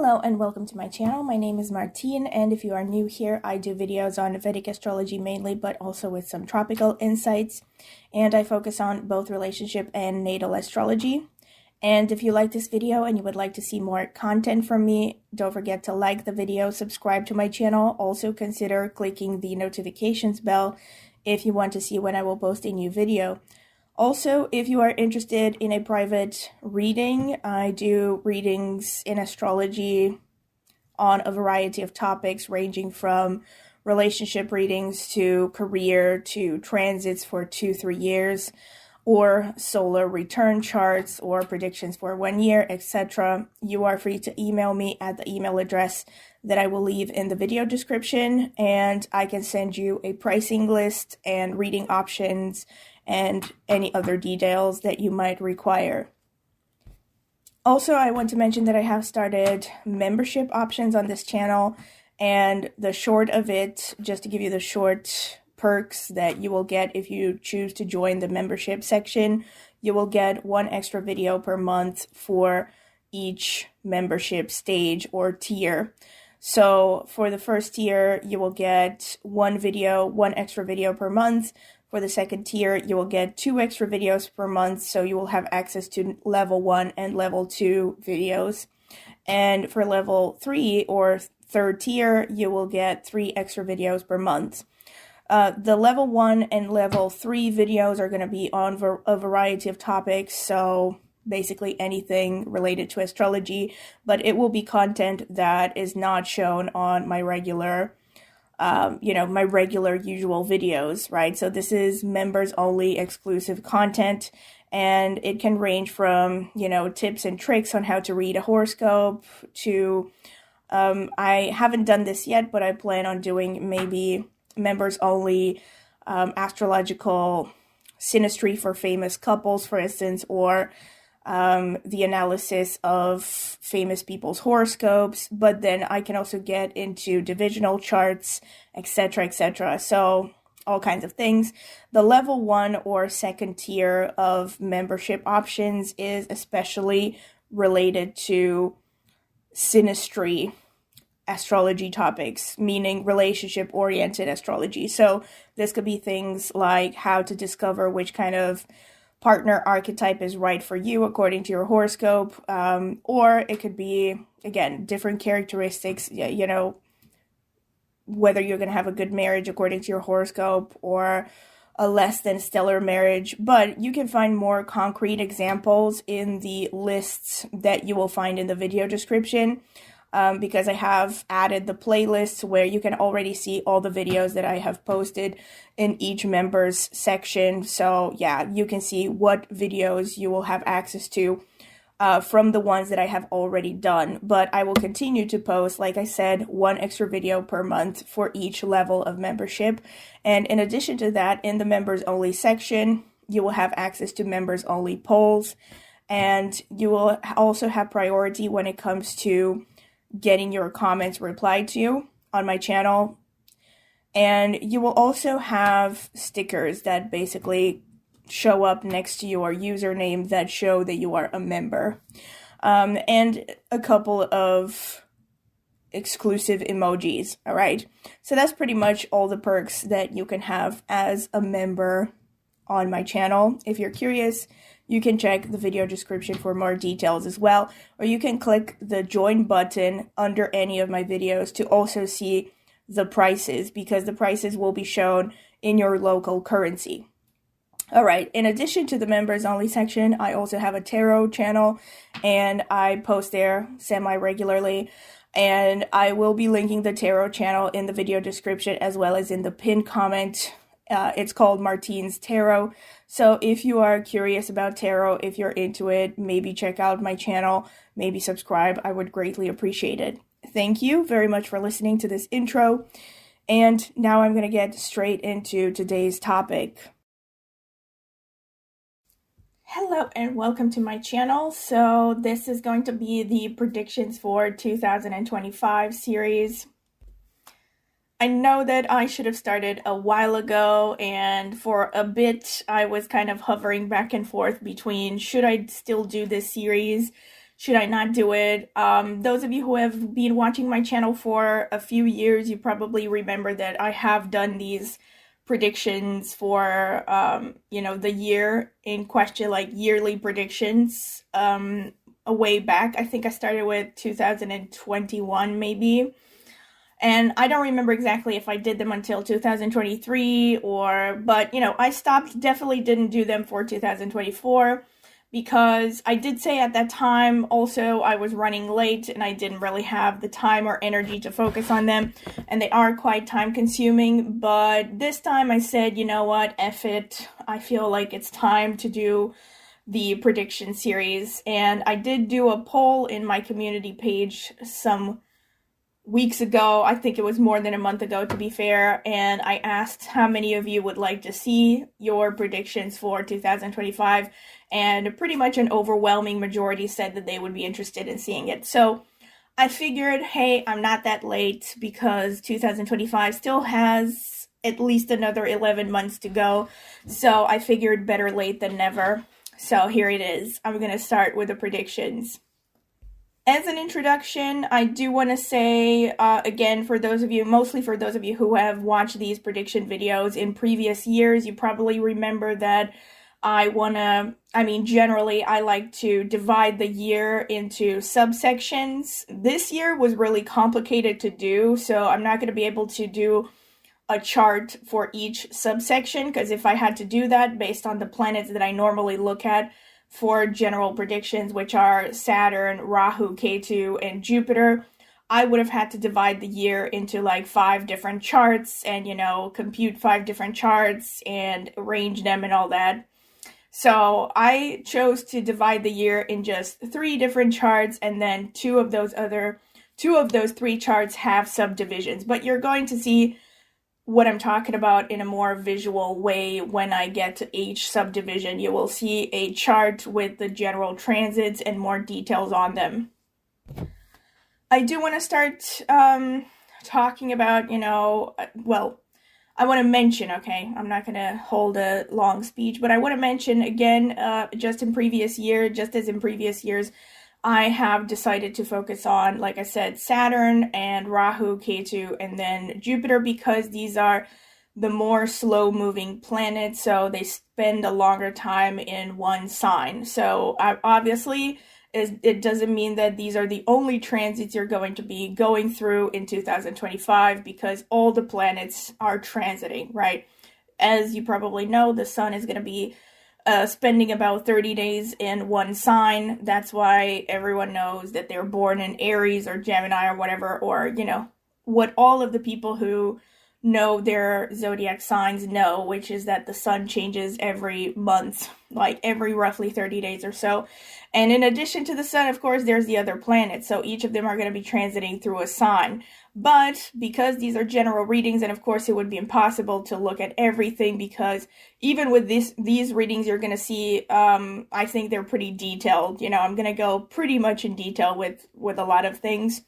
Hello and welcome to my channel. My name is Martine, and if you are new here, I do videos on Vedic astrology mainly, but also with some tropical insights, and I focus on both relationship and natal astrology. And if you like this video and you would like to see more content from me, don't forget to like the video, subscribe to my channel. Also consider clicking the notifications bell if you want to see when I will post a new video. Also, if you are interested in a private reading, I do readings in astrology on a variety of topics ranging from relationship readings to career to transits for 2-3 years, or solar return charts or predictions for 1 year, etc. You are free to email me at the email address that I will leave in the video description, and I can send you a pricing list and reading options and any other details that you might require. Also, I want to mention that I have started membership options on this channel, and the short of it, just to give you the short perks that you will get if you choose to join the membership section, you will get 1 extra video per month for each membership stage or tier. So for the first tier, you will get 1 extra video per month. For the second tier, you will get 2 extra videos per month, so you will have access to level 1 and level 2 videos. And for level 3 or third tier, you will get 3 extra videos per month. The level 1 and level 3 videos are going to be on a variety of topics, so basically anything related to astrology, but it will be content that is not shown on my regular usual videos, right? So this is members only exclusive content, and it can range from, tips and tricks on how to read a horoscope to, I haven't done this yet, but I plan on doing maybe members only astrological synastry for famous couples, for instance, or the analysis of famous people's horoscopes, but then I can also get into divisional charts, etc., etc. So all kinds of things. The level 1 or second tier of membership options is especially related to synastry astrology topics, meaning relationship-oriented astrology. So this could be things like how to discover which kind of partner archetype is right for you according to your horoscope, or it could be, again, different characteristics, whether you're going to have a good marriage according to your horoscope or a less than stellar marriage. But you can find more concrete examples in the lists that you will find in the video description, because I have added the playlists where you can already see all the videos that I have posted in each members section. So yeah, you can see what videos you will have access to from the ones that I have already done. But I will continue to post, like I said, 1 extra video per month for each level of membership. And in addition to that, in the members only section, you will have access to members only polls, and you will also have priority when it comes to getting your comments replied to on my channel. And you will also have stickers that basically show up next to your username that show that you are a member, and a couple of exclusive emojis. All right, so that's pretty much all the perks that you can have as a member on my channel. If you're curious, you can check the video description for more details as well, or you can click the join button under any of my videos to also see the prices, because the prices will be shown in your local currency. All right, in addition to the members only section, I also have a tarot channel, and I post there semi-regularly, and I will be linking the tarot channel in the video description as well as in the pinned comment. It's called Martine's Tarot. So if you are curious about tarot, if you're into it, maybe check out my channel, maybe subscribe. I would greatly appreciate it. Thank you very much for listening to this intro. And now I'm going to get straight into today's topic. Hello and welcome to my channel. So this is going to be the predictions for 2025 series. I know that I should have started a while ago, and for a bit I was kind of hovering back and forth between should I still do this series, Should I not do it? Those of you who have been watching my channel for a few years, you probably remember that I have done these predictions for, the year in question, like yearly predictions, a way back. I think I started with 2021, maybe. And I don't remember exactly if I did them until 2023 but I stopped, definitely didn't do them for 2024 because I did say at that time also I was running late and I didn't really have the time or energy to focus on them, and they are quite time consuming. But this time I said, you know what, F it. I feel like it's time to do the prediction series, and I did do a poll in my community page some weeks ago. I think it was more than a month ago, to be fair, and I asked how many of you would like to see your predictions for 2025, and pretty much an overwhelming majority said that they would be interested in seeing it. So I figured, hey, I'm not that late because 2025 still has at least another 11 months to go, so I figured better late than never. So here it is. I'm going to start with the predictions. As an introduction, I do want to say, again, mostly for those of you who have watched these prediction videos in previous years, you probably remember that generally I like to divide the year into subsections. This year was really complicated to do, so I'm not going to be able to do a chart for each subsection, because if I had to do that based on the planets that I normally look at for general predictions, which are Saturn, Rahu, Ketu, and Jupiter, I would have had to divide the year into like 5 different charts and, compute 5 different charts and arrange them and all that. So I chose to divide the year in just 3 different charts, and then 2 of those 3 charts have subdivisions. But you're going to see what I'm talking about in a more visual way when I get to each subdivision. You will see a chart with the general transits and more details on them. I do want to start talking about, I want to mention, okay, I'm not going to hold a long speech, but I want to mention again, just as in previous years, I have decided to focus on, like I said, Saturn and Rahu, Ketu, and then Jupiter, because these are the more slow-moving planets, so they spend a longer time in one sign. So obviously, it doesn't mean that these are the only transits you're going to be going through in 2025, because all the planets are transiting, right? As you probably know, the sun is going to be spending about 30 days in one sign. That's why everyone knows that they're born in Aries or Gemini or whatever, or, what all of the people who know their zodiac signs know, which is that the sun changes every month, like every roughly 30 days or so. And in addition to the sun, of course, there's the other planets. So each of them are going to be transiting through a sign. But because these are general readings, and of course it would be impossible to look at everything, because even with these readings, you're going to see, I think they're pretty detailed. I'm going to go pretty much in detail with a lot of things.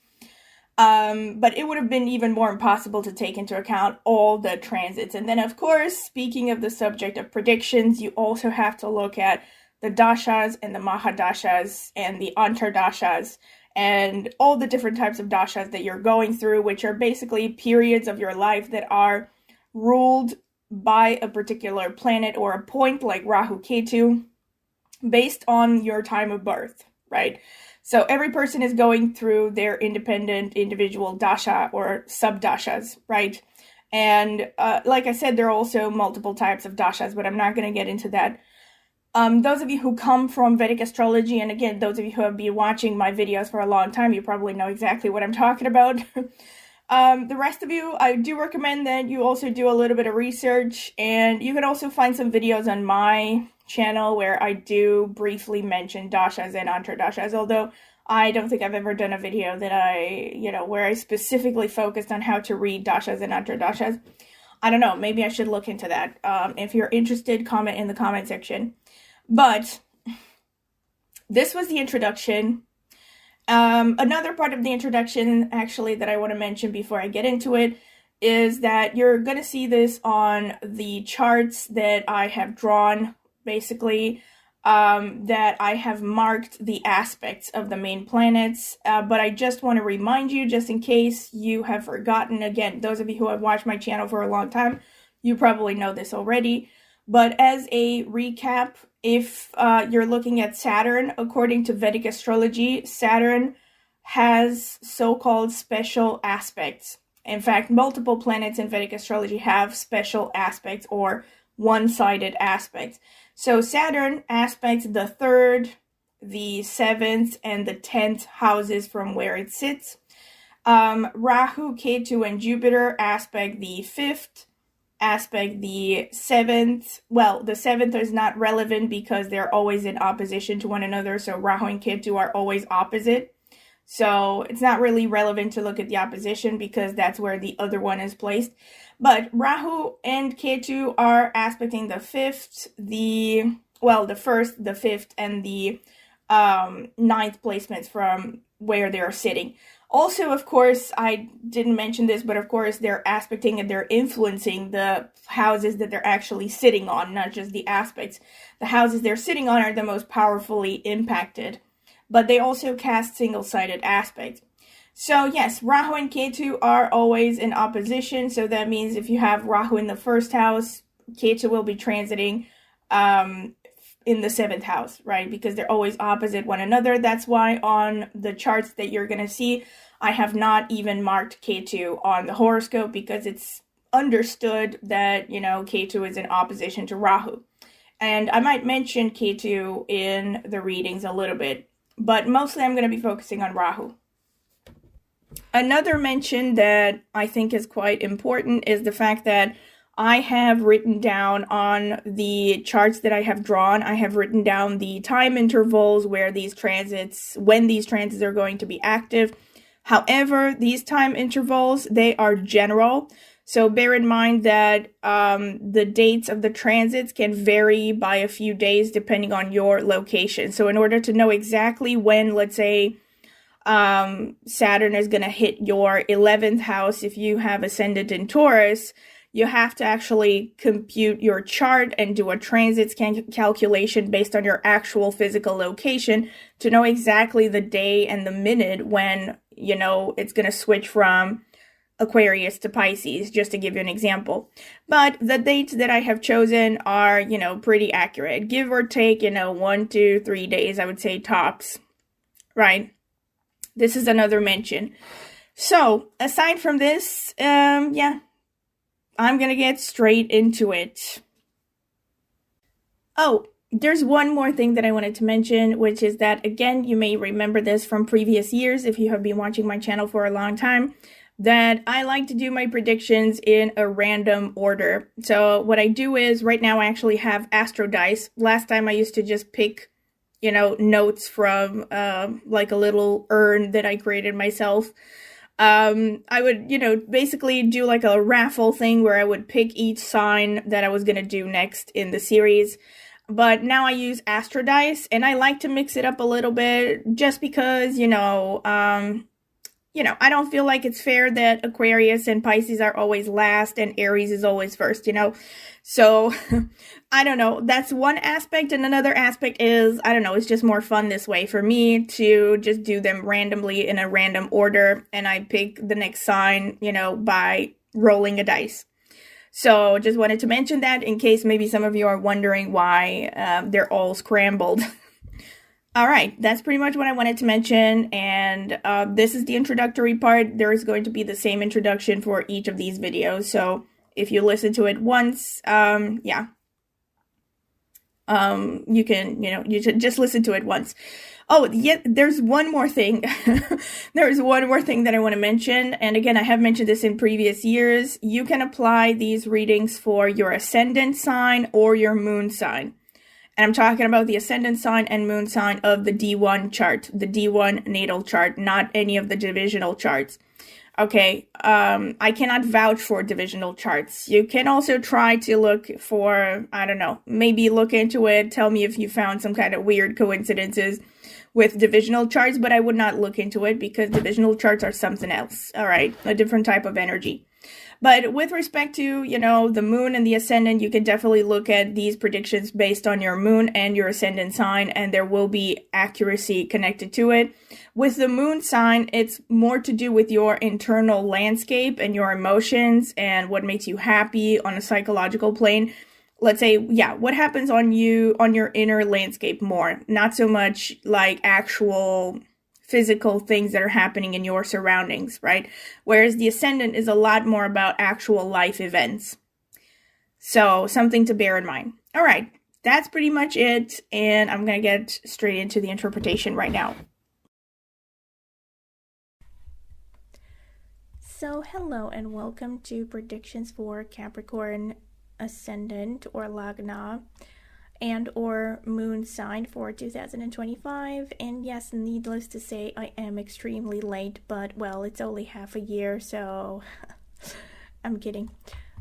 But it would have been even more impossible to take into account all the transits. And then, of course, speaking of the subject of predictions, you also have to look at the dashas and the mahadashas and the antardashas and all the different types of dashas that you're going through, which are basically periods of your life that are ruled by a particular planet or a point like Rahu Ketu based on your time of birth, right? So every person is going through their independent individual dasha or sub-dashas, right? And like I said, there are also multiple types of dashas, but I'm not going to get into that. Those of you who come from Vedic astrology, and again, those of you who have been watching my videos for a long time, you probably know exactly what I'm talking about. The rest of you, I do recommend that you also do a little bit of research, and you can also find some videos on my channel where I do briefly mention dashas and antardashas, although I don't think I've ever done a video that where I specifically focused on how to read dashas and antardashas. I don't know, maybe I should look into that. If you're interested, comment in the comment section. But this was the introduction. Another part of the introduction, actually, that I want to mention before I get into it is that you're going to see this on the charts that I have drawn, basically. that I have marked the aspects of the main planets, but I just want to remind you, just in case you have forgotten. Again, those of you who have watched my channel for a long time, you probably know this already, but as a recap, if you're looking at Saturn, according to Vedic astrology, Saturn has so-called special aspects. In fact, multiple planets in Vedic astrology have special aspects or one-sided aspects. So Saturn aspects the 3rd, the 7th, and the 10th houses from where it sits. Rahu, Ketu, and Jupiter aspect the 5th, aspect the 7th. Well, the 7th is not relevant because they're always in opposition to one another. So Rahu and Ketu are always opposite. So it's not really relevant to look at the opposition because that's where the other one is placed. But Rahu and Ketu are aspecting the 5th, the 1st, the 5th, and the 9th placements from where they're sitting. Also, of course, I didn't mention this, but of course they're aspecting and they're influencing the houses that they're actually sitting on, not just the aspects. The houses they're sitting on are the most powerfully impacted, but they also cast single-sided aspects. So yes, Rahu and Ketu are always in opposition, so that means if you have Rahu in the 1st house, Ketu will be transiting in the 7th house, right? Because they're always opposite one another. That's why on the charts that you're going to see, I have not even marked Ketu on the horoscope because it's understood that, you know, Ketu is in opposition to Rahu. And I might mention Ketu in the readings a little bit, but mostly I'm going to be focusing on Rahu. Another mention that I think is quite important is the fact that I have written down on the charts that I have drawn, I have written down the time intervals when these transits are going to be active. However, these time intervals, they are general. So bear in mind that the dates of the transits can vary by a few days depending on your location. So in order to know exactly when, let's say, Saturn is going to hit your 11th house, if you have Ascendant in Taurus, you have to actually compute your chart and do a transits calculation based on your actual physical location to know exactly the day and the minute when, you know, it's going to switch from Aquarius to Pisces, just to give you an example. But the dates that I have chosen are, you know, pretty accurate. Give or take, you know, 1 to 3 days, I would say tops, right? This is another mention. So, aside from this, yeah, I'm going to get straight into it. Oh, there's one more thing that I wanted to mention, which is that, again, you may remember this from previous years if you have been watching my channel for a long time, that I like to do my predictions in a random order. So what I do is, right now I actually have Astro Dice. Last time I used to just pick, you know, notes from like a little urn that I created myself. I would, you know, basically do like a raffle thing where I would pick each sign that I was going to do next in the series. But now I use Astro Dice, and I like to mix it up a little bit just because, you know, I don't feel like it's fair that Aquarius and Pisces are always last and Aries is always first, you know? So, I don't know. That's one aspect. And another aspect is, I don't know, it's just more fun this way for me to just do them randomly in a random order. And I pick the next sign, you know, by rolling a dice. So, just wanted to mention that in case maybe some of you are wondering why they're all scrambled. All right, that's pretty much what I wanted to mention, and this is the introductory part. There is going to be the same introduction for each of these videos, so if you listen to it once, yeah, you can, you know, you should just listen to it once. Oh, yeah, there's one more thing. There's one more thing that I want to mention, and again, I have mentioned this in previous years. You can apply these readings for your ascendant sign or your moon sign. And I'm talking about the ascendant sign and moon sign of the D1 chart, the D1 natal chart, not any of the divisional charts. Okay, I cannot vouch for divisional charts. You can also try to look for, I don't know, maybe look into it, tell me if you found some kind of weird coincidences with divisional charts, but I would not look into it because divisional charts are something else, all right, a different type of energy. But with respect to, the moon and the ascendant, you can definitely look at these predictions based on your moon and your ascendant sign, and there will be accuracy connected to it. With the moon sign, it's more to do with your internal landscape and your emotions and what makes you happy on a psychological plane. Let's say, what happens on your inner landscape more, not so much like actual physical things that are happening in your surroundings, right? Whereas the ascendant is a lot more about actual life events. So something to bear in mind. All right, that's pretty much it, and I'm going to get straight into the interpretation right now. So hello and welcome to predictions for Capricorn Ascendant or Lagna and or moon sign for 2025. And yes, needless to say, I am extremely late, but well, it's only half a year, so I'm kidding.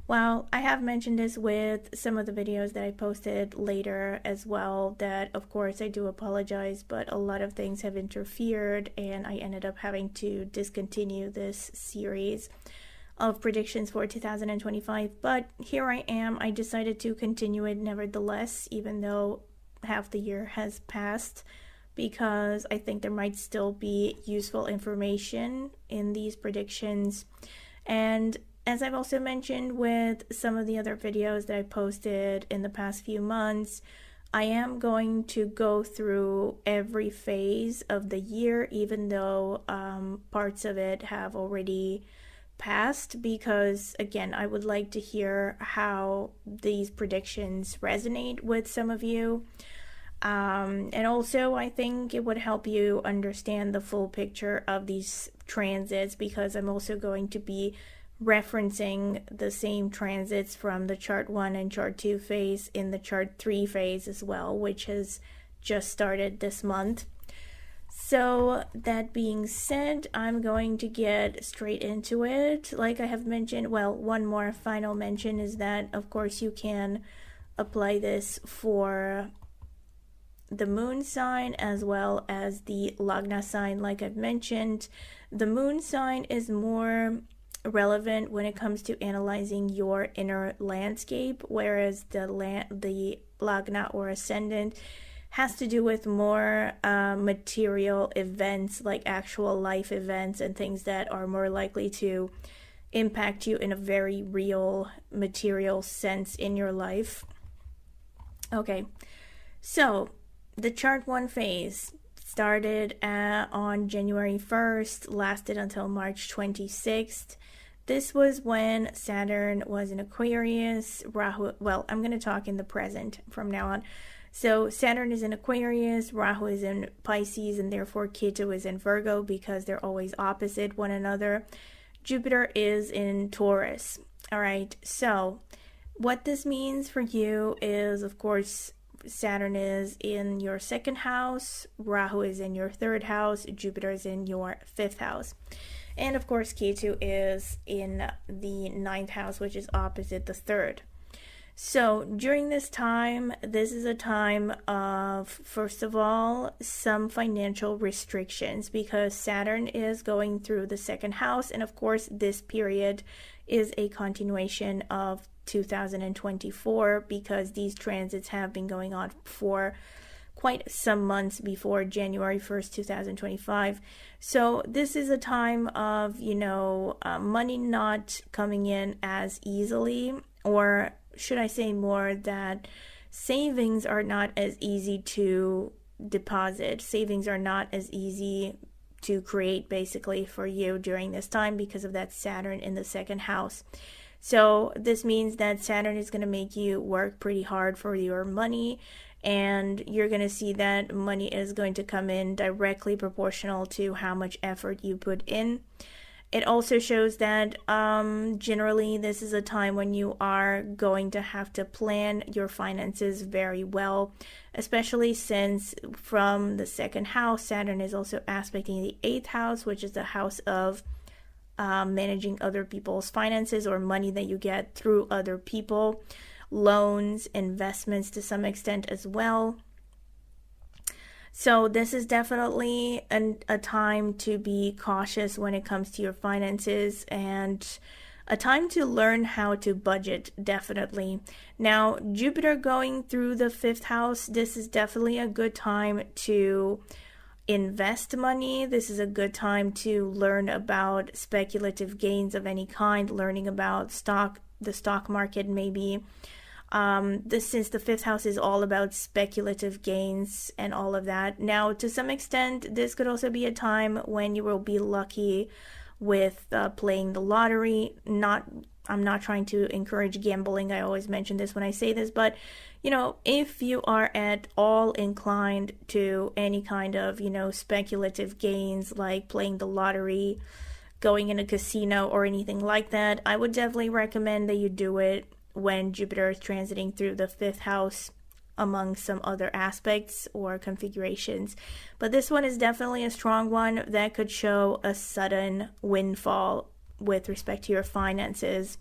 Well, I have mentioned this with some of the videos that I posted later as well, that of course I do apologize, but a lot of things have interfered and I ended up having to discontinue this series of predictions for 2025, but here I am. I decided to continue it nevertheless, even though half the year has passed, because I think there might still be useful information in these predictions. And as I've also mentioned with some of the other videos that I posted in the past few months, I am going to go through every phase of the year, even though parts of it have already passed, because again, I would like to hear how these predictions resonate with some of you. And also, I think it would help you understand the full picture of these transits, because I'm also going to be referencing the same transits from the chart 1 and chart 2 phase in the chart 3 phase as well, which has just started this month. So that being said, I'm going to get straight into it. Like I have mentioned, well, one more final mention is that of course you can apply this for the moon sign as well as the Lagna sign. Like I've mentioned, the moon sign is more relevant when it comes to analyzing your inner landscape, whereas the Lagna or ascendant has to do with more material events, like actual life events and things that are more likely to impact you in a very real material sense in your life. Okay, so the chart 1 phase started on January 1st, lasted until March 26th. This was when Saturn was in Aquarius, Rahu, well, I'm going to talk in the present from now on. So Saturn is in Aquarius, Rahu is in Pisces, and therefore Ketu is in Virgo because they're always opposite one another. Jupiter is in Taurus. All right, so what this means for you is, of course, Saturn is in your 2nd house, Rahu is in your 3rd house, Jupiter is in your 5th house. And of course, Ketu is in the 9th house, which is opposite the 3rd. So during this time, this is a time of, first of all, some financial restrictions, because Saturn is going through the 2nd house. And of course, this period is a continuation of 2024, because these transits have been going on for quite some months before January 1st, 2025. So this is a time of, money not coming in as easily, or should I say more that savings are not as easy to deposit. Savings are not as easy to create basically for you during this time because of that Saturn in the 2nd house. So this means that Saturn is going to make you work pretty hard for your money, and you're going to see that money is going to come in directly proportional to how much effort you put in. It also shows that generally this is a time when you are going to have to plan your finances very well, especially since from the 2nd house, Saturn is also aspecting the 8th house, which is the house of managing other people's finances or money that you get through other people, loans, investments to some extent as well. So this is definitely a time to be cautious when it comes to your finances, and A time to learn how to budget, definitely. Now, Jupiter going through the 5th house, this is definitely a good time to invest money. This is a good time to learn about speculative gains of any kind, learning about the stock market maybe. Since the 5th house is all about speculative gains and all of that. Now, to some extent, this could also be a time when you will be lucky with playing the lottery. I'm not trying to encourage gambling. I always mention this when I say this, but if you are at all inclined to any kind of, speculative gains like playing the lottery, going in a casino or anything like that, I would definitely recommend that you do it when Jupiter is transiting through the 5th house, among some other aspects or configurations. But this one is definitely a strong one that could show a sudden windfall with respect to your finances.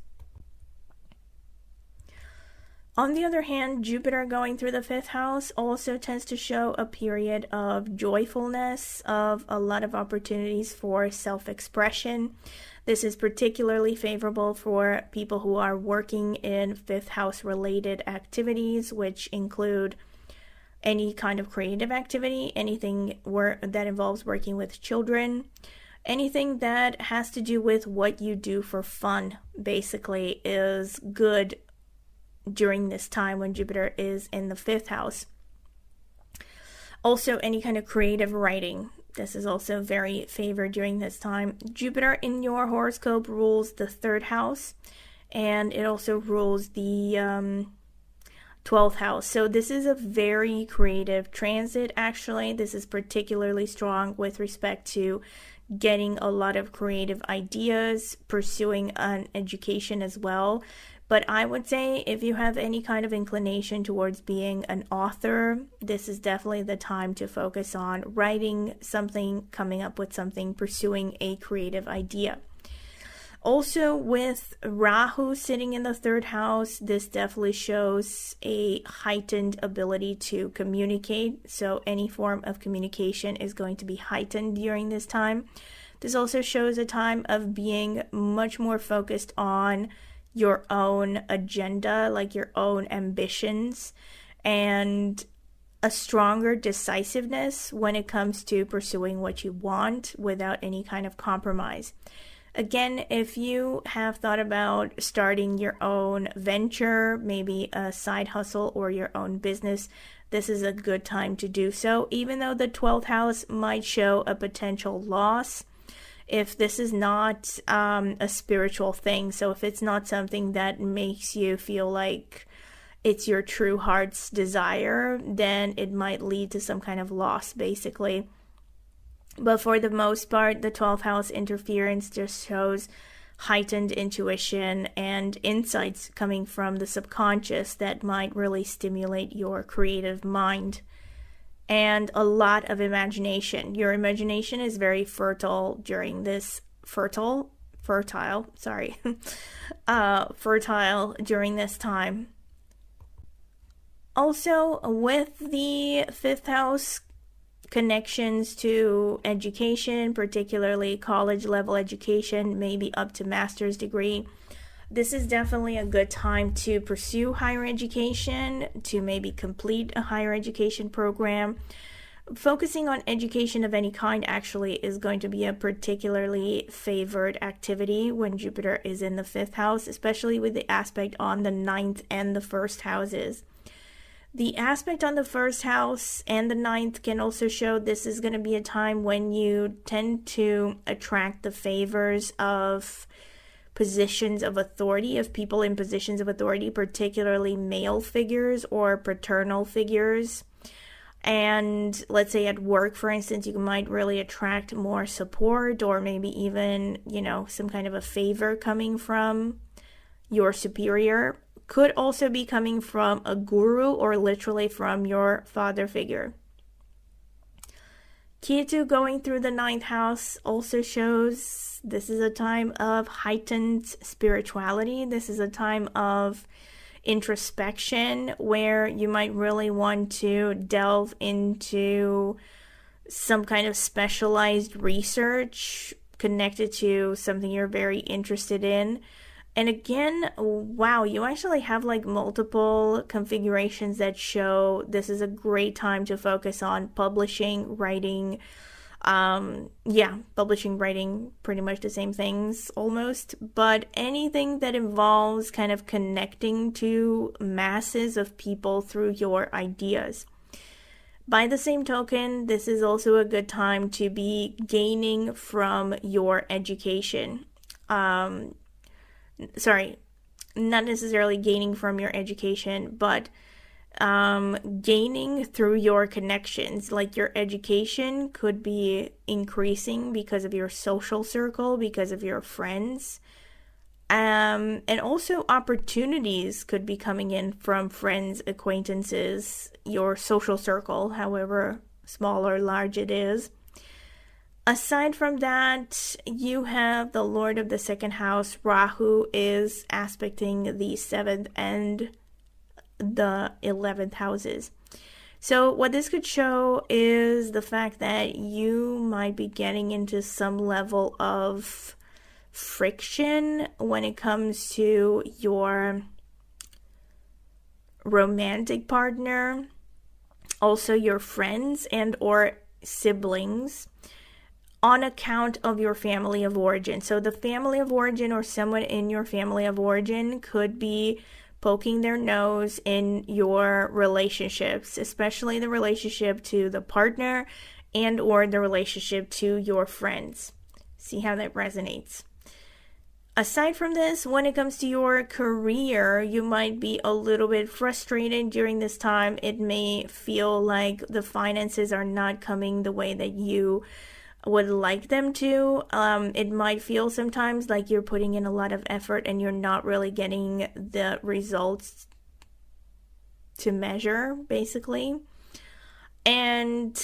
On the other hand, Jupiter going through the 5th house also tends to show a period of joyfulness, of a lot of opportunities for self-expression. This is particularly favorable for people who are working in 5th house related activities, which include any kind of creative activity, anything that involves working with children, anything that has to do with what you do for fun, basically, is good during this time when Jupiter is in the 5th house. Also, any kind of creative writing. This is also very favored during this time. Jupiter in your horoscope rules the 3rd house, and it also rules the 12th house. So this is a very creative transit, actually. This is particularly strong with respect to getting a lot of creative ideas, pursuing an education as well. But I would say if you have any kind of inclination towards being an author, this is definitely the time to focus on writing something, coming up with something, pursuing a creative idea. Also, with Rahu sitting in the 3rd house, this definitely shows a heightened ability to communicate. So any form of communication is going to be heightened during this time. This also shows a time of being much more focused on your own agenda, like your own ambitions, and a stronger decisiveness when it comes to pursuing what you want without any kind of compromise. Again, if you have thought about starting your own venture, maybe a side hustle or your own business, this is a good time to do so, even though the 12th house might show a potential loss. If this is not a spiritual thing, so if it's not something that makes you feel like it's your true heart's desire, then it might lead to some kind of loss, basically. But for the most part, the 12th house interference just shows heightened intuition and insights coming from the subconscious that might really stimulate your creative mind. And a lot of imagination. Your imagination is very fertile during this fertile during this time. Also, with the 5th house connections to education, particularly college level education, maybe up to master's degree, this is definitely a good time to pursue higher education, to maybe complete a higher education program. Focusing on education of any kind actually is going to be a particularly favored activity when Jupiter is in the 5th house, especially with the aspect on the 9th and the 1st houses. The aspect on the 1st house and the 9th can also show this is going to be a time when you tend to attract the favors of positions of authority, of people in positions of authority, particularly male figures or paternal figures. And let's say at work, for instance, you might really attract more support or maybe even, some kind of a favor coming from your superior. Could also be coming from a guru or literally from your father figure. Ketu going through the 9th house also shows this is a time of heightened spirituality. This is a time of introspection where you might really want to delve into some kind of specialized research connected to something you're very interested in. And again, wow, you actually have like multiple configurations that show this is a great time to focus on publishing, writing. Publishing, writing, pretty much the same things almost. But anything that involves kind of connecting to masses of people through your ideas. By the same token, this is also a good time to be gaining from your education. Not necessarily gaining from your education, but gaining through your connections. Like your education could be increasing because of your social circle, because of your friends. And also opportunities could be coming in from friends, acquaintances, your social circle, however small or large it is. Aside from that, you have the Lord of the second house. Rahu is aspecting the 7th and the 11th houses. So what this could show is the fact that you might be getting into some level of friction when it comes to your romantic partner, also your friends and or siblings, on account of your family of origin. So the family of origin or someone in your family of origin could be poking their nose in your relationships, especially the relationship to the partner and or the relationship to your friends. See how that resonates. Aside from this, when it comes to your career, you might be a little bit frustrated during this time. It may feel like the finances are not coming the way that you would like them to. It might feel sometimes like you're putting in a lot of effort and you're not really getting the results to measure, basically. And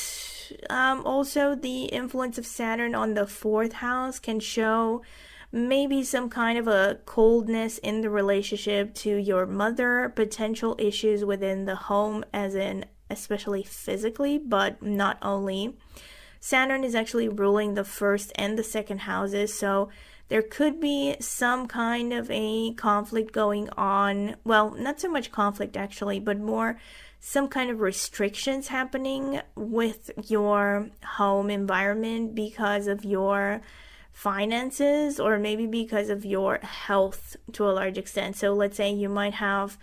also the influence of Saturn on the 4th house can show maybe some kind of a coldness in the relationship to your mother, potential issues within the home, as in especially physically, but not only. Saturn is actually ruling the 1st and the 2nd houses, so there could be some kind of a conflict going on. Well, not so much conflict actually, but more some kind of restrictions happening with your home environment because of your finances or maybe because of your health to a large extent. So let's say you might have,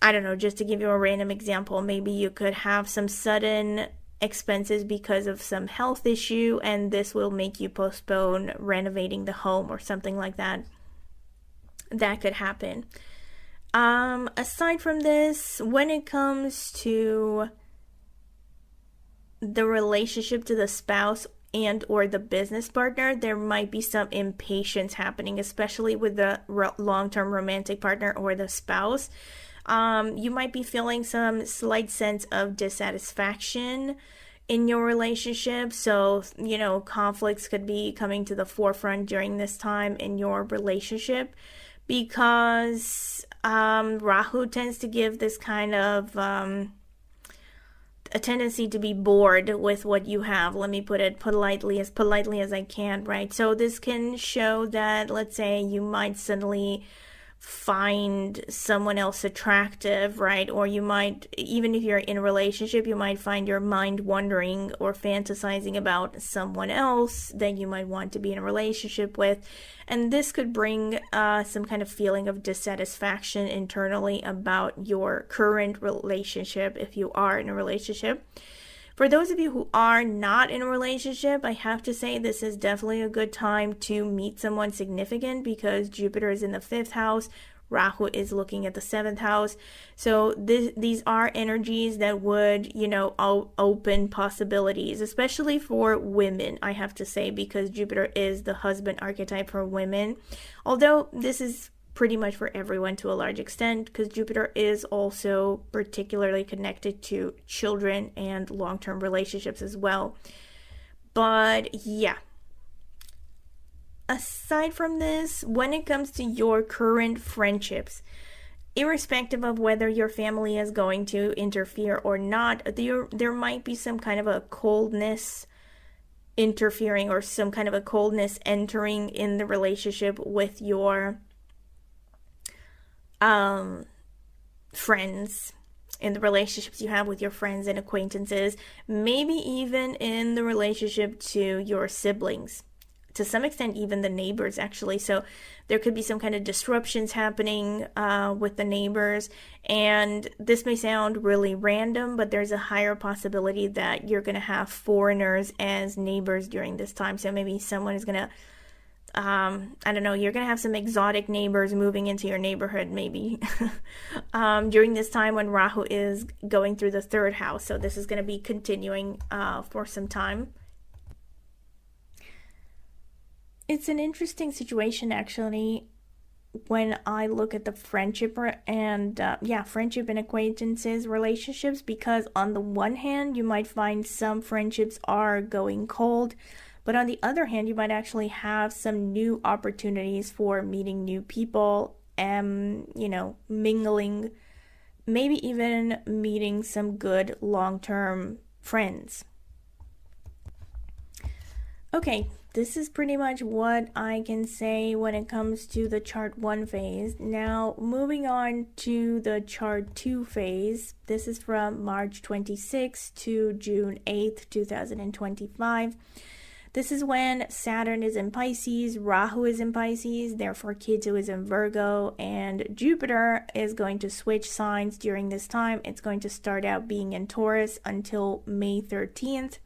I don't know, just to give you a random example, maybe you could have some sudden expenses because of some health issue, and this will make you postpone renovating the home or something like that. That could happen. Aside from this, when it comes to the relationship to the spouse and or the business partner, there might be some impatience happening, especially with the long-term romantic partner or the spouse. You might be feeling some slight sense of dissatisfaction in your relationship. So, conflicts could be coming to the forefront during this time in your relationship because Rahu tends to give this kind of a tendency to be bored with what you have. Let me put it politely as I can, right? So this can show that, let's say, you might suddenly find someone else attractive, right? Or you might, even if you're in a relationship, you might find your mind wandering or fantasizing about someone else that you might want to be in a relationship with. And this could bring some kind of feeling of dissatisfaction internally about your current relationship if you are in a relationship. For those of you who are not in a relationship, I have to say this is definitely a good time to meet someone significant because Jupiter is in the 5th house, Rahu is looking at the 7th house. So these are energies that would, open possibilities, especially for women, I have to say, because Jupiter is the husband archetype for women. Although this is pretty much for everyone to a large extent, because Jupiter is also particularly connected to children and long-term relationships as well. But yeah, aside from this, when it comes to your current friendships, irrespective of whether your family is going to interfere or not, there might be some kind of a coldness interfering or some kind of a coldness entering in the relationship with your friends, in the relationships you have with your friends and acquaintances, maybe even in the relationship to your siblings, to some extent even the neighbors actually. So there could be some kind of disruptions happening with the neighbors, and this may sound really random, but there's a higher possibility that you're going to have foreigners as neighbors during this time. So maybe someone is going to I don't know, you're going to have some exotic neighbors moving into your neighborhood maybe during this time when Rahu is going through the third house. So this is going to be continuing for some time. It's an interesting situation actually when I look at the friendship and friendship and acquaintances relationships, because on the one hand you might find some friendships are going cold, but on the other hand, you might actually have some new opportunities for meeting new people and, mingling, maybe even meeting some good long-term friends. Okay, this is pretty much what I can say when it comes to the chart 1 phase. Now, moving on to the chart 2 phase. This is from March 26th to June 8th, 2025. This is when Saturn is in Pisces, Rahu is in Pisces, therefore Ketu is in Virgo, and Jupiter is going to switch signs during this time. It's going to start out being in Taurus until May 13th,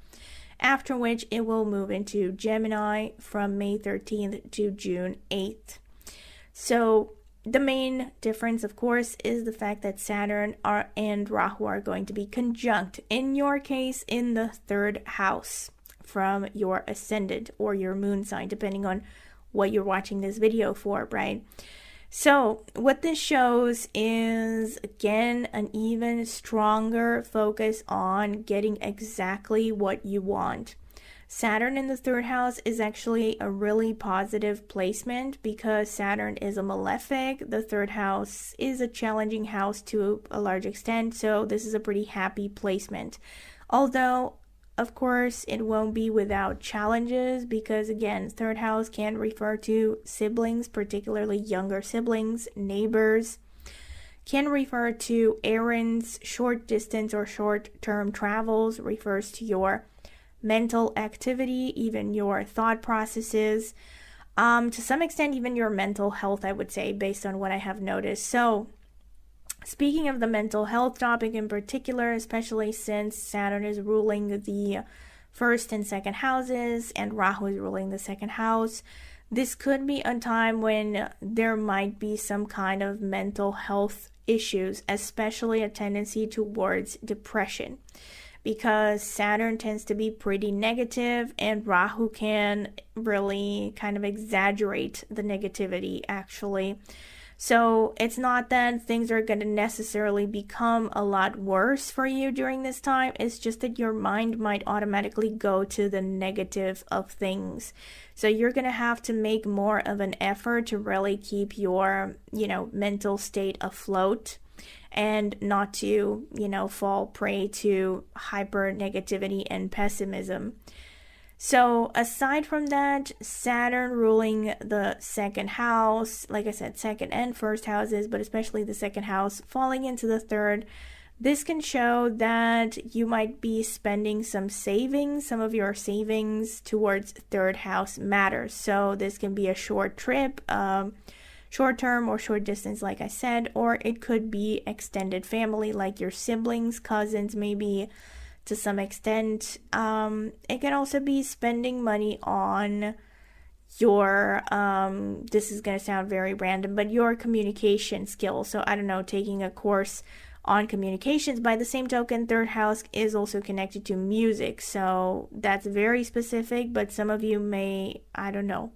after which it will move into Gemini from May 13th to June 8th. So the main difference, of course, is the fact that Saturn and Rahu are going to be conjunct, in your case, in the third house from your ascendant or your moon sign, depending on what you're watching this video for, right? So what this shows is, again, an even stronger focus on getting exactly what you want. Saturn in the third house is actually a really positive placement because Saturn is a malefic. The third house is a challenging house to a large extent, so this is a pretty happy placement. Although, of course, it won't be without challenges because, again, third house can refer to siblings, particularly younger siblings, neighbors, can refer to errands, short distance or short-term travels, refers to your mental activity, even your thought processes, to some extent even your mental health, I would say, based on what I have noticed. So speaking of the mental health topic in particular, especially since Saturn is ruling the first and second houses and Rahu is ruling the second house, this could be a time when there might be some kind of mental health issues, especially a tendency towards depression, because Saturn tends to be pretty negative and Rahu can really kind of exaggerate the negativity actually. So it's not that things are going to necessarily become a lot worse for you during this time. It's just that your mind might automatically go to the negative of things. So you're going to have to make more of an effort to really keep your, mental state afloat and not to, fall prey to hyper negativity and pessimism. So aside from that, Saturn ruling the second house, like I said, second and first houses, but especially the second house, falling into the third, this can show that you might be spending some savings, some of your savings towards third house matters. So this can be a short trip, short term or short distance, like I said, or it could be extended family, like your siblings, cousins, maybe to some extent. It can also be spending money on your, this is going to sound very random, but your communication skills. So I don't know, taking a course on communications. By the same token, third house is also connected to music. So that's very specific, but some of you may, I don't know,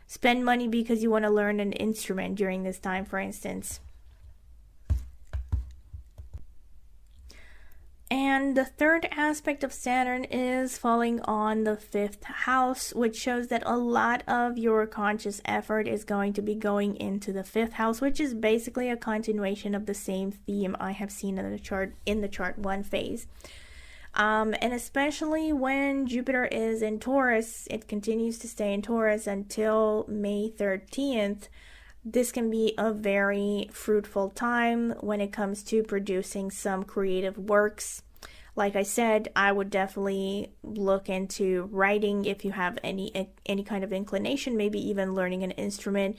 spend money because you want to learn an instrument during this time, for instance. And the third aspect of Saturn is falling on the fifth house, which shows that a lot of your conscious effort is going to be going into the fifth house, which is basically a continuation of the same theme I have seen in the chart 1 phase. And especially when Jupiter is in Taurus, it continues to stay in Taurus until May 13th. this can be a very fruitful time when it comes to producing some creative works. Like I said, I would definitely look into writing if you have any kind of inclination, maybe even learning an instrument.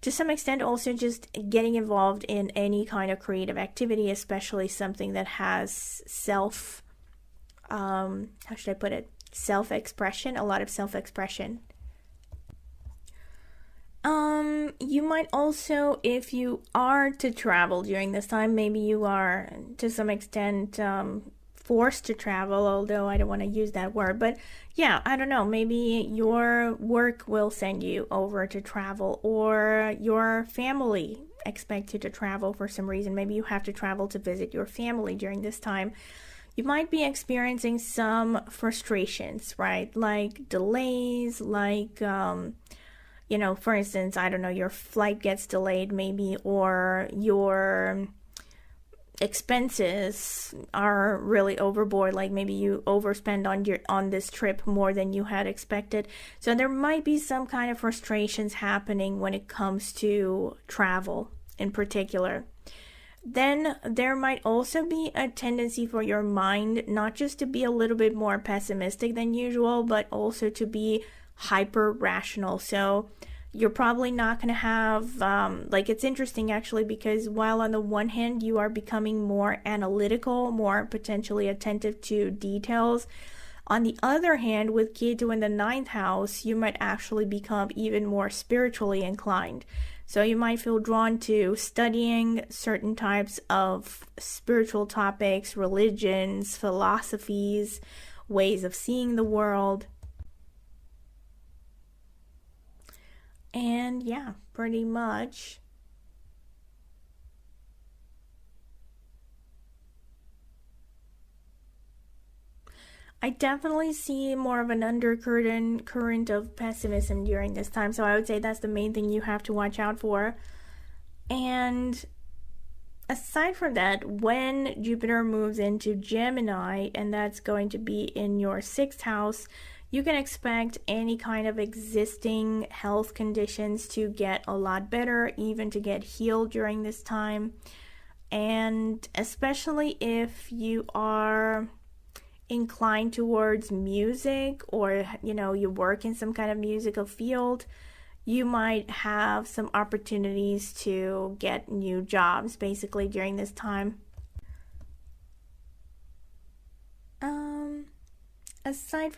To some extent, also just getting involved in any kind of creative activity, especially something that has self-expression, a lot of self-expression. You might also, if you are to travel during this time, maybe you are to some extent forced to travel, although I don't want to use that word, but yeah, I don't know, maybe your work will send you over to travel, or your family expects you to travel for some reason. Maybe you have to travel to visit your family during this time. You might be experiencing some frustrations, right? Like delays, like for instance, I don't know, your flight gets delayed maybe, or your expenses are really overboard, like maybe you overspend on this trip more than you had expected. So there might be some kind of frustrations happening when it comes to travel in particular. Then there might also be a tendency for your mind not just to be a little bit more pessimistic than usual, but also to be hyper rational. So you're probably not going to have it's interesting actually, because while on the one hand you are becoming more analytical, more potentially attentive to details, on the other hand, with Ketu in the 9th house, you might actually become even more spiritually inclined. So you might feel drawn to studying certain types of spiritual topics, religions, philosophies, ways of seeing the world. And yeah, pretty much. I definitely see more of an current of pessimism during this time. So I would say that's the main thing you have to watch out for. And aside from that, when Jupiter moves into Gemini, and that's going to be in your 6th house, you can expect any kind of existing health conditions to get a lot better, even to get healed during this time. And especially if you are inclined towards music, or you work in some kind of musical field, you might have some opportunities to get new jobs basically during this time. Aside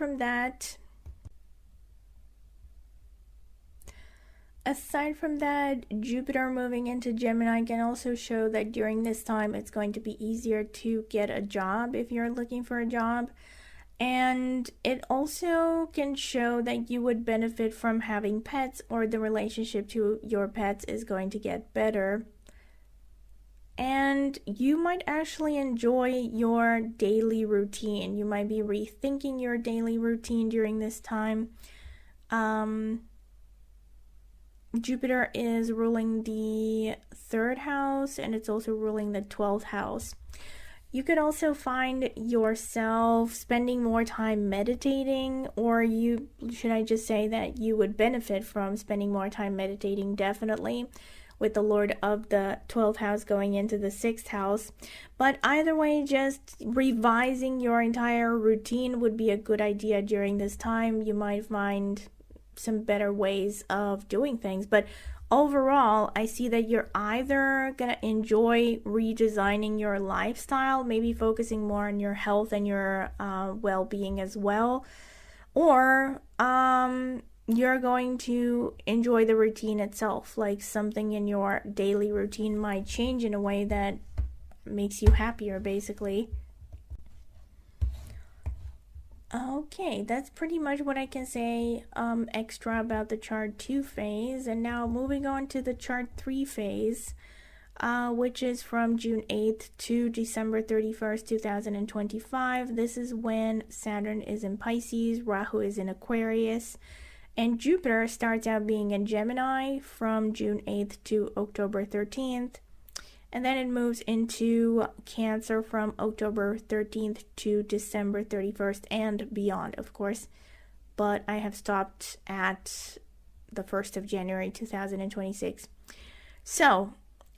from that, Jupiter moving into Gemini can also show that during this time it's going to be easier to get a job if you're looking for a job. And it also can show that you would benefit from having pets, or the relationship to your pets is going to get better. And you might actually enjoy your daily routine. You might be rethinking your daily routine during this time. Jupiter is ruling the 3rd house, and it's also ruling the 12th house. You could also find yourself spending more time meditating, or should I just say that you would benefit from spending more time meditating, definitely, with the Lord of the 12th house going into the 6th house. But either way, just revising your entire routine would be a good idea during this time. You might find some better ways of doing things. But overall, I see that you're either going to enjoy redesigning your lifestyle, maybe focusing more on your health and your well-being as well, or you're going to enjoy the routine itself. Like something in your daily routine might change in a way that makes you happier, basically. Okay, that's pretty much what I can say extra about the chart 2 phase. And now moving on to the chart 3 phase, which is from June 8th to December 31st, 2025. This is when Saturn is in Pisces, Rahu is in Aquarius, and Jupiter starts out being in Gemini from June 8th to October 13th. And then it moves into Cancer from October 13th to December 31st and beyond, of course. But I have stopped at the 1st of January 2026. So,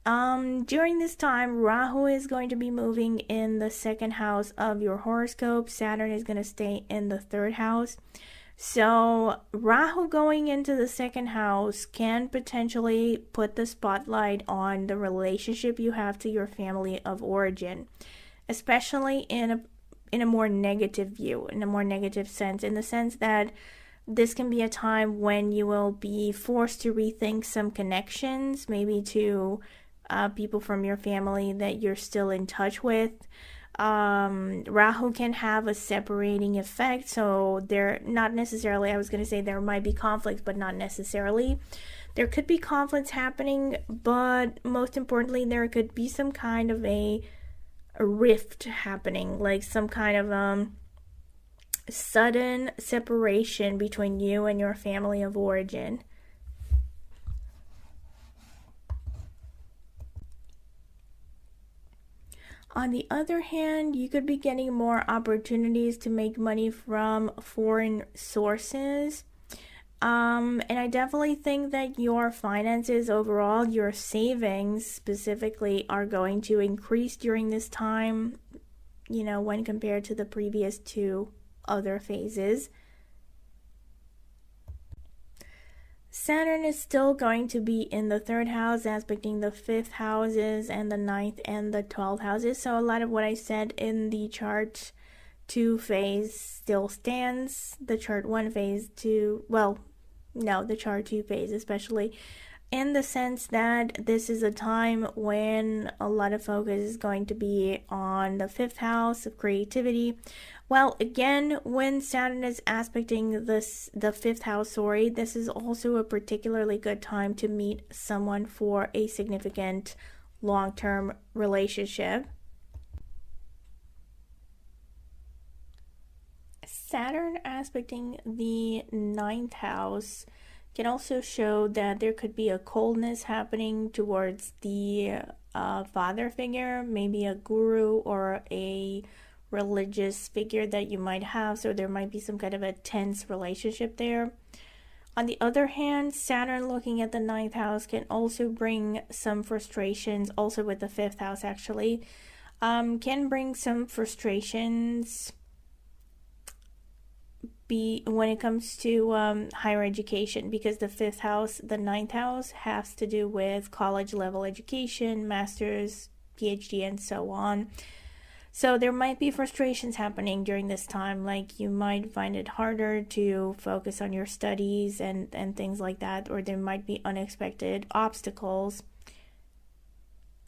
during this time, Rahu is going to be moving in the second house of your horoscope. Saturn is going to stay in the third house. So, Rahu going into the second house can potentially put the spotlight on the relationship you have to your family of origin, especially in a more negative view, in a more negative sense, in the sense that this can be a time when you will be forced to rethink some connections, maybe to people from your family that you're still in touch with. Rahu can have a separating effect, so they're not necessarily, I was going to say there might be conflicts, but not necessarily. There could be conflicts happening, but most importantly, there could be some kind of a rift happening, like some kind of sudden separation between you and your family of origin. On the other hand, you could be getting more opportunities to make money from foreign sources. And I definitely think that your finances overall, your savings specifically, are going to increase during this time, when compared to the previous two other phases. Saturn is still going to be in the third house, aspecting the fifth houses and the ninth and the 12th houses. So a lot of what I said in the chart 2 phase still stands. The chart 1 phase the chart 2 phase especially, in the sense that this is a time when a lot of focus is going to be on the fifth house of creativity. Well, again, when Saturn is aspecting the fifth house, this is also a particularly good time to meet someone for a significant long-term relationship. Saturn aspecting the ninth house can also show that there could be a coldness happening towards the father figure, maybe a guru or a religious figure that you might have. So there might be some kind of a tense relationship there. On the other hand, Saturn looking at the ninth house can also bring some frustrations, also with the fifth house actually, can bring some frustrations when it comes to higher education, because the fifth house, the ninth house, has to do with college level education, master's, PhD, and so on. So there might be frustrations happening during this time, like you might find it harder to focus on your studies and things like that, or there might be unexpected obstacles.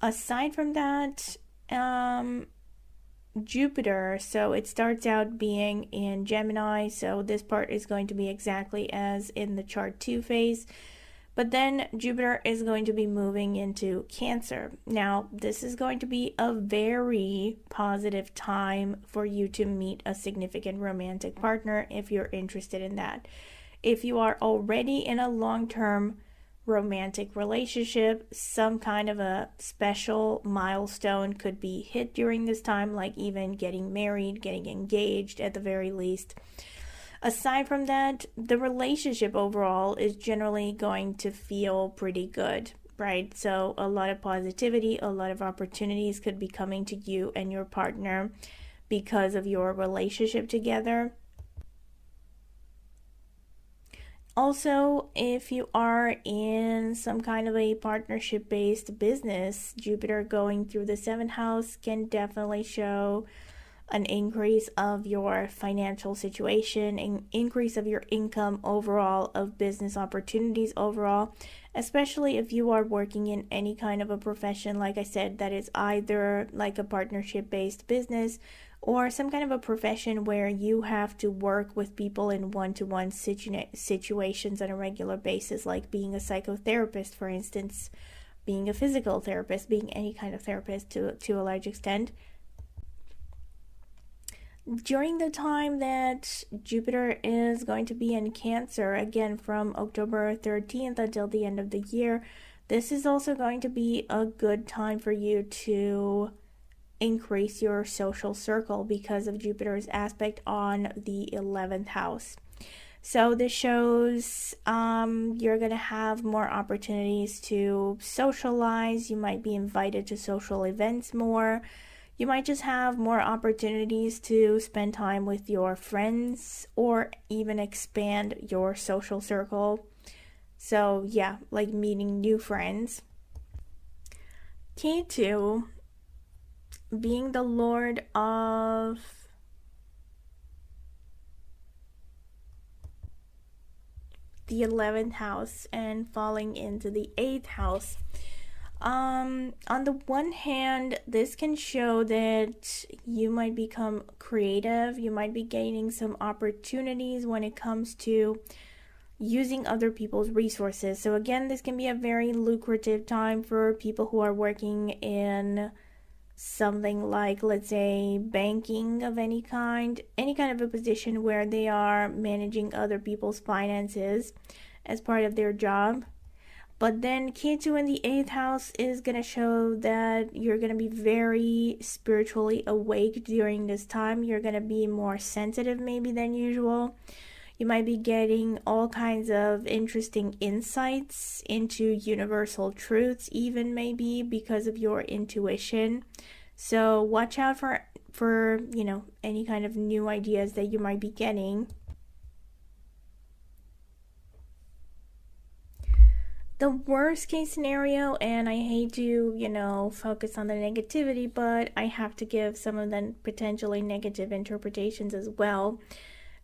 Aside from that, Jupiter, so it starts out being in Gemini, so this part is going to be exactly as in the chart 2 phase, but then Jupiter is going to be moving into Cancer. Now, this is going to be a very positive time for you to meet a significant romantic partner if you're interested in that. If you are already in a long-term romantic relationship, some kind of a special milestone could be hit during this time, like even getting married, getting engaged at the very least. Aside from that, the relationship overall is generally going to feel pretty good, right? So a lot of positivity, a lot of opportunities could be coming to you and your partner because of your relationship together. Also, if you are in some kind of a partnership-based business, Jupiter going through the 7th house can definitely show an increase of your financial situation, an increase of your income overall, of business opportunities overall, especially if you are working in any kind of a profession, like I said, that is either like a partnership-based business or some kind of a profession where you have to work with people in one-to-one situations on a regular basis, like being a psychotherapist, for instance, being a physical therapist, being any kind of therapist to a large extent. During the time that Jupiter is going to be in Cancer, again from October 13th until the end of the year, this is also going to be a good time for you to increase your social circle because of Jupiter's aspect on the 11th house. So this shows you're going to have more opportunities to socialize. You might be invited to social events more. You might just have more opportunities to spend time with your friends or even expand your social circle. So yeah, like meeting new friends. Ketu, being the lord of the 11th house and falling into the 8th house. On the one hand, this can show that you might become creative. You might be gaining some opportunities when it comes to using other people's resources. So again, this can be a very lucrative time for people who are working in something like, let's say, banking of any kind of a position where they are managing other people's finances as part of their job. But then Ketu in the 8th house is going to show that you're going to be very spiritually awake during this time. You're going to be more sensitive maybe than usual. You might be getting all kinds of interesting insights into universal truths, even maybe because of your intuition. So watch out for any kind of new ideas that you might be getting. The worst case scenario, and I hate to, focus on the negativity, but I have to give some of the potentially negative interpretations as well.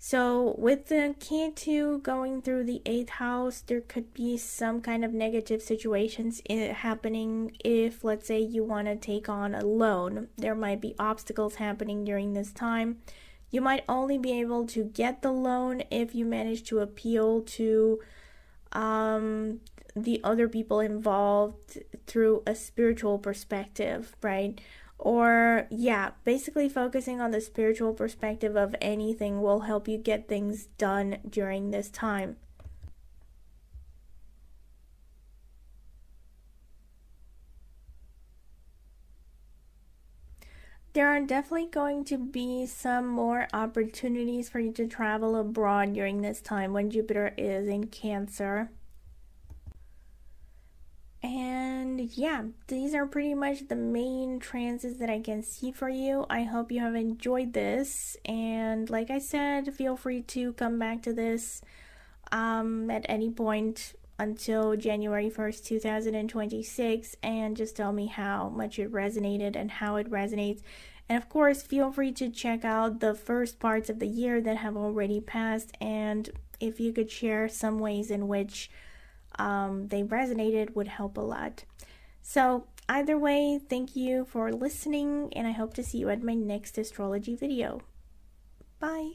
So with the Ketu going through the 8th house, there could be some kind of negative situations happening if, let's say, you want to take on a loan. There might be obstacles happening during this time. You might only be able to get the loan if you manage to appeal to the other people involved through a spiritual perspective, right? Or basically focusing on the spiritual perspective of anything will help you get things done during this time. There are definitely going to be some more opportunities for you to travel abroad during this time when Jupiter is in Cancer. And these are pretty much the main transits that I can see for you. I hope you have enjoyed this, and like I said, feel free to come back to this at any point until January 1st, 2026, and just tell me how much it resonated and how it resonates. And of course, feel free to check out the first parts of the year that have already passed, and if you could share some ways in which they resonated would help a lot. So either way, thank you for listening, and I hope to see you at my next astrology video. Bye.